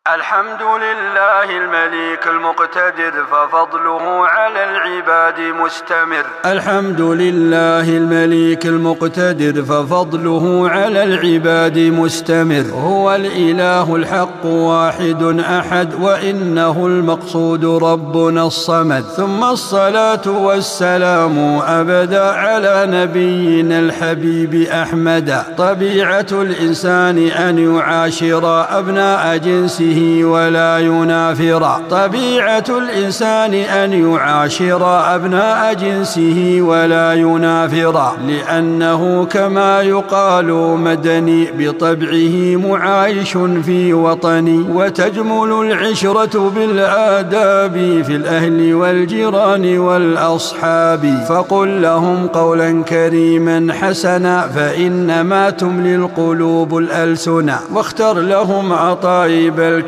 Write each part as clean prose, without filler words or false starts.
الحمد لله المليك المقتدر ففضله على العباد مستمر. الحمد لله المليك المقتدر ففضله على العباد مستمر. هو الإله الحق واحد أحد وإنه المقصود ربنا الصمد. ثم الصلاة والسلام أبدا على نبينا الحبيب أحمد. طبيعة الإنسان أن يعاشر أبناء جنسه ولا ينافر. طبيعة الإنسان أن يعاشر أبناء جنسه ولا ينافر، لأنه كما يقال مدني بطبعه معايش في وطني. وتجمل العشرة بالآداب في الأهل والجيران والأصحاب. فقل لهم قولا كريما حسنا فإنما تملي القلوب الألسنا. واختر لهم عطايب الكلام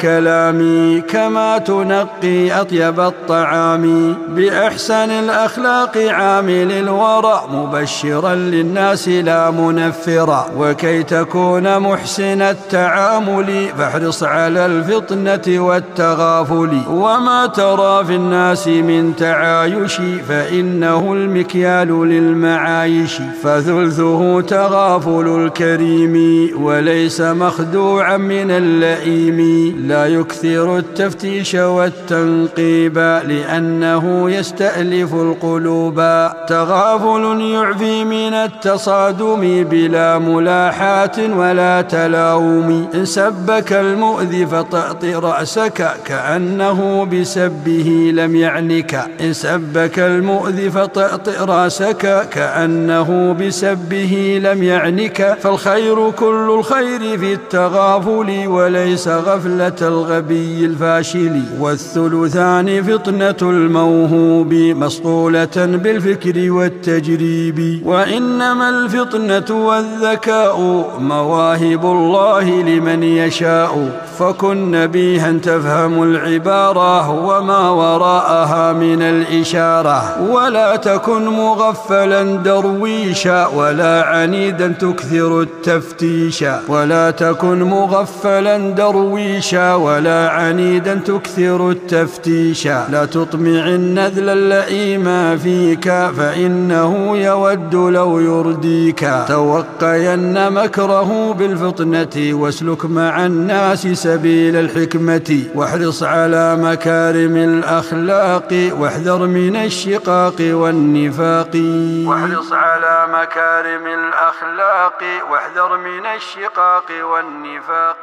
كما تنقي أطيب الطعام. بأحسن الأخلاق عامل الورع مبشرا للناس لا منفرا. وكي تكون محسن التعامل فاحرص على الفطنة والتغافل. وما ترى في الناس من تعايش فإنه المكيال للمعايش. فثلثه تغافل الكريم وليس مخدوعا من اللئيم. لا يكثر التفتيش والتنقيب لأنه يستألف القلوب. تغافل يعفي من التصادم بلا ملاحات ولا تلاوم. إن سبك المؤذي فطأطئ رأسك كأنه بسبه لم يعنك. إن سبك المؤذي فطأطئ رأسك كأنه بسبه لم يعنك. فالخير كل الخير في التغافل وليس غفلة الغبي الفاشل. والثلثان فطنة الموهوب مصقولة بالفكر والتجريب. وإنما الفطنة والذكاء مواهب الله لمن يشاء. فكن نبيها تفهم العبارة وما وراءها من الإشارة. ولا تكن مغفلا درويشا ولا عنيدا تكثر التفتيش. ولا تكن مغفلا درويشا ولا عنيدا تكثر التفتيش. لا تطمع النذل اللئيم فيك فإنه يود لو يرديك. توقين مكره بالفطنة واسلك مع الناس سبيل الحكمة. واحرص على مكارم الأخلاق واحذر من الشقاق والنفاق. واحرص على مكارم الأخلاق واحذر من الشقاق والنفاق.